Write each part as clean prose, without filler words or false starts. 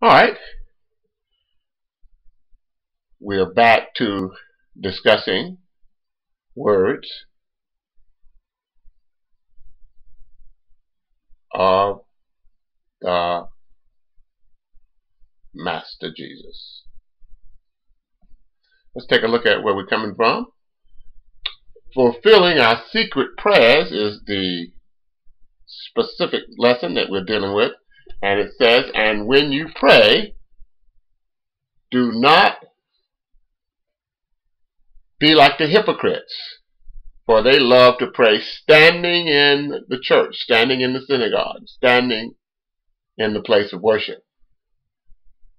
All right, we're back to discussing words of the Master Jesus. Let's take a look at where we're coming from. Fulfilling our secret prayers is the specific lesson that we're dealing with. And it says, and when you pray, do not be like the hypocrites, for they love to pray standing in the church, standing in the synagogue, standing in the place of worship,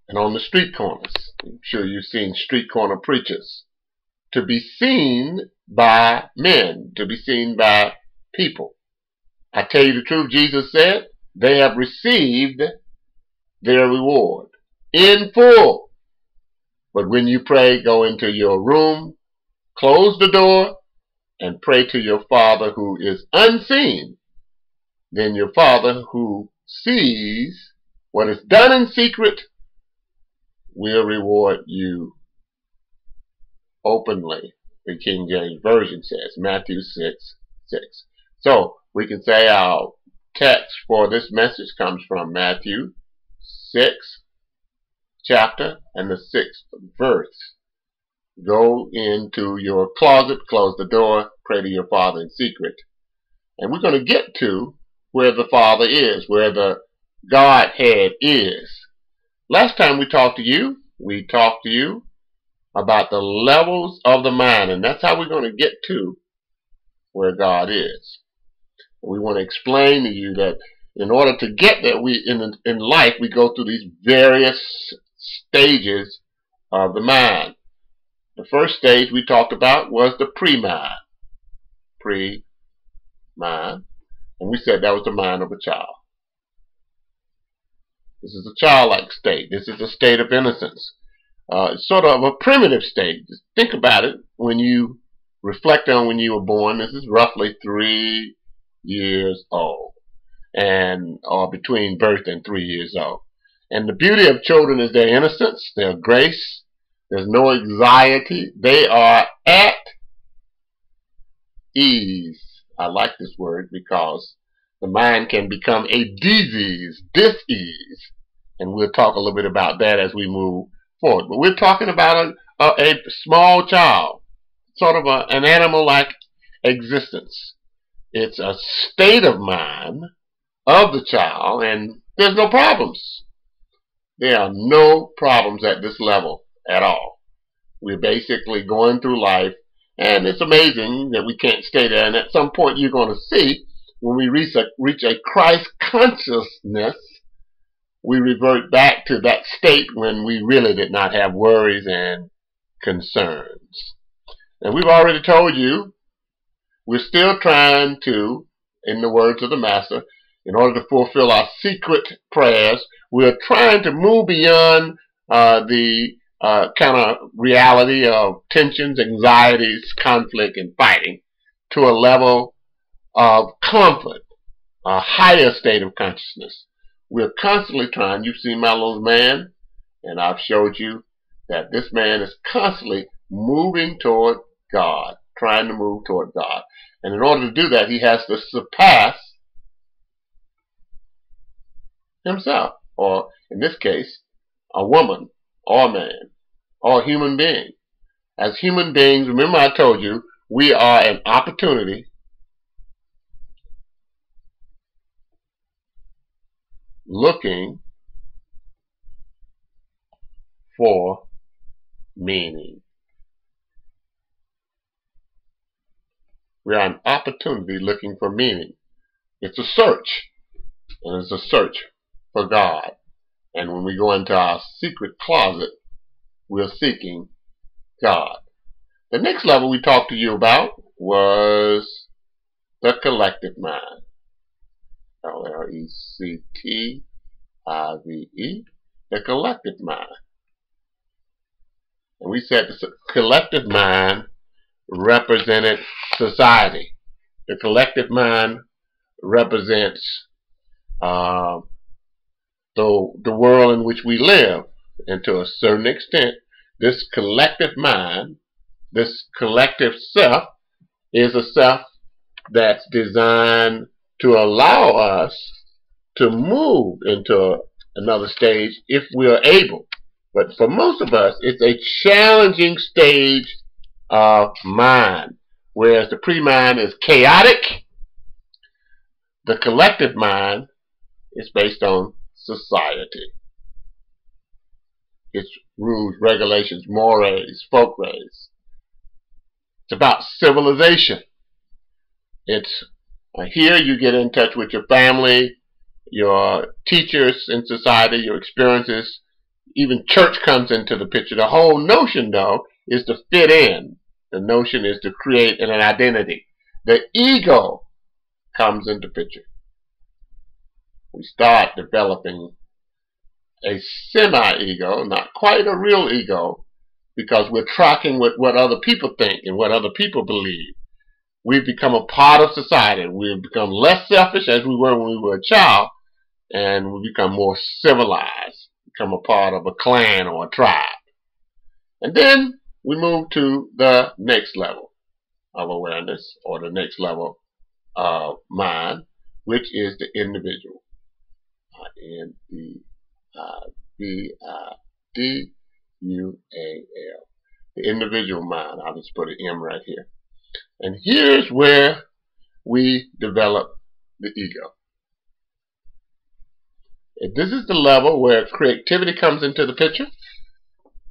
and on the street corners. I'm sure you've seen street corner preachers. To be seen by men, to be seen by people. I tell you the truth, Jesus said, they have received their reward in full. But when you pray, go into your room, close the door, and pray to your Father who is unseen. Then your Father who sees what is done in secret will reward you openly, the King James Version says, Matthew 6:6. So we can say our text for this message comes from Matthew 6 chapter and the 6th verse. Go into your closet, close the door, pray to your Father in secret. And we're going to get to where the Father is, where the Godhead is. Last time we talked to you about the levels of the mind, and that's how we're going to get to where God is. We want to explain to you that in order to get there, in life we go through these various stages of the mind. The first stage we talked about was the pre-mind. Pre-mind. And we said that was the mind of a child. This is a childlike state. This is a state of innocence. It's sort of a primitive state. Just think about it when you reflect on when you were born. This is roughly 3 years old, or between birth and 3 years old. And the beauty of children is their innocence, their grace. There's no anxiety. They are at ease. I like this word because the mind can become a disease, dis-ease. And we'll talk a little bit about that as we move forward. But we're talking about a small child, sort of an animal-like existence. It's a state of mind of the child, and there's no problems. There are no problems at this level at all. We're basically going through life, and it's amazing that we can't stay there. And at some point you're going to see, when we reach a Christ consciousness, we revert back to that state when we really did not have worries and concerns. And we've already told you, we're still trying to, in the words of the Master, in order to fulfill our secret prayers, we're trying to move beyond the kind of reality of tensions, anxieties, conflict, and fighting to a level of comfort, a higher state of consciousness. We're constantly trying. You've seen my little man, and I've showed you that this man is constantly moving toward God, trying to move toward God. And in order to do that, he has to surpass himself, or in this case, a woman, or a man, or a human being. As human beings, remember I told you, we are an opportunity looking for meaning. We are an opportunity looking for meaning. It's a search, and it's a search for God. And when we go into our secret closet, we're seeking God. The next level we talked to you about was the collective mind. L-R-E-C-T-I-V-E, the collective mind. And we said the collective mind represented society. The collective mind represents the So the world in which we live, and to a certain extent, this collective mind, this collective self, is a self that's designed to allow us to move into another stage if we are able. But for most of us, it's a challenging stage of mind. Whereas the pre-mind is chaotic, the collective mind is based on society. Its rules, regulations, mores, folkways. It's about civilization. It's here you get in touch with your family, your teachers in society, your experiences. Even church comes into the picture. The whole notion, though, is to fit in. The notion is to create an identity. The ego comes into picture. We start developing a semi-ego, not quite a real ego, because we're tracking with what other people think and what other people believe. We've become a part of society. We've become less selfish as we were when we were a child, and we become more civilized, become a part of a clan or a tribe. And then we move to the next level of awareness, or the next level of mind, which is the individual. Individual. The individual mind. I'll just put an M right here. And here's where we develop the ego. This is the level where creativity comes into the picture.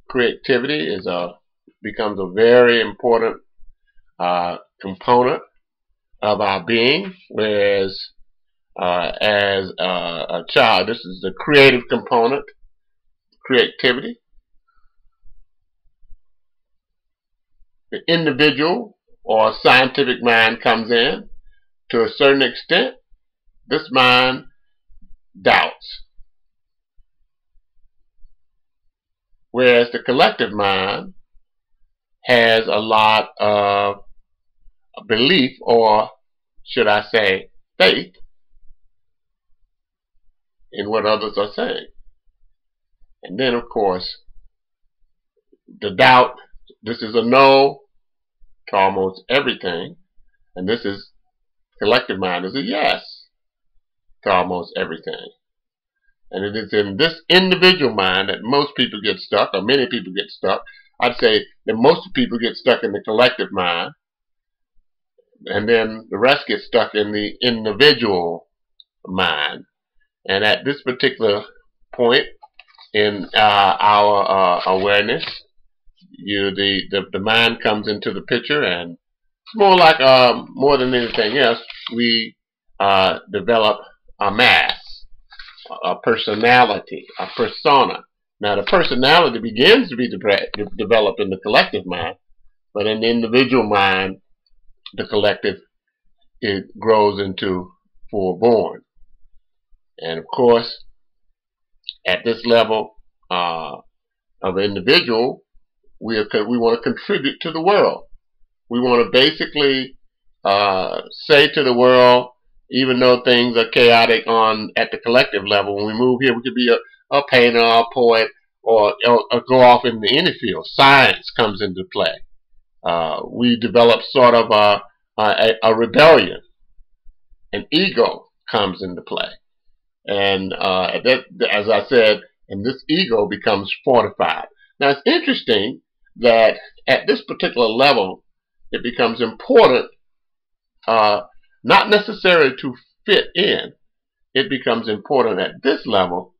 Creativity becomes a very important component of our being, whereas as a child, this is the creative component, creativity. The individual or scientific mind comes in. To a certain extent, this mind doubts. Whereas the collective mind has a lot of belief, or should I say faith, in what others are saying. And then, of course, the doubt, this is a no to almost everything, and this is collective mind is a yes to almost everything. And it is in this individual mind that most people get stuck, or many people get stuck. I'd say that most people get stuck in the collective mind, and then the rest get stuck in the individual mind. And at this particular point in our awareness, the mind comes into the picture, and it's more like more than anything else, we develop a mass, a personality, a persona. Now, the personality begins to be developed in the collective mind, but in the individual mind, the collective, it grows into full-born. And of course, at this level of individual, we want to contribute to the world. We want to basically say to the world, even though things are chaotic at the collective level, when we move here, we could be a painter, or a poet, or go off into any field. Science comes into play. We develop sort of a rebellion. An ego comes into play. And as I said, and this ego becomes fortified. Now, it's interesting that at this particular level, it becomes important, not necessarily to fit in. It becomes important at this level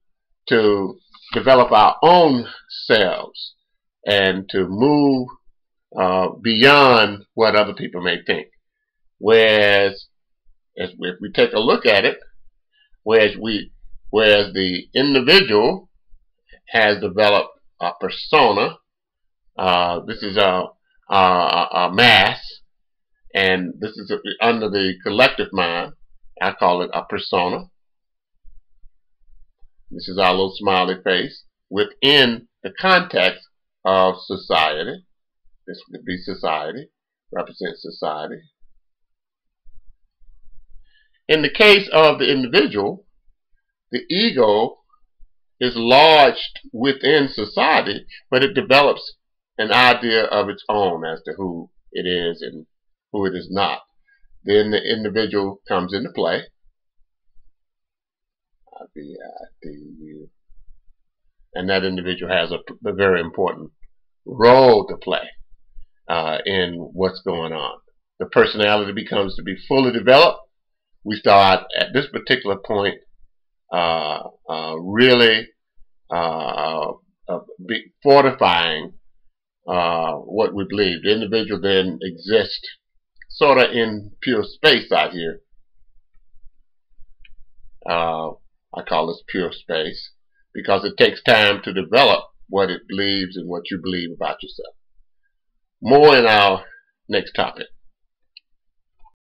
to develop our own selves and to move beyond what other people may think. Whereas, if we take a look at it, whereas the individual has developed a persona, this is a mass, and this is under the collective mind. I call it a persona. This is our little smiley face within the context of society. This could be society, represents society. In the case of the individual, the ego is lodged within society, but it develops an idea of its own as to who it is and who it is not. Then the individual comes into play. IBIDU. And that individual has a very important role to play in what's going on. The personality becomes to be fully developed. We start at this particular point really fortifying what we believe. The individual then exists sort of in pure space out here. I call this pure space because it takes time to develop what it believes and what you believe about yourself. More in our next topic.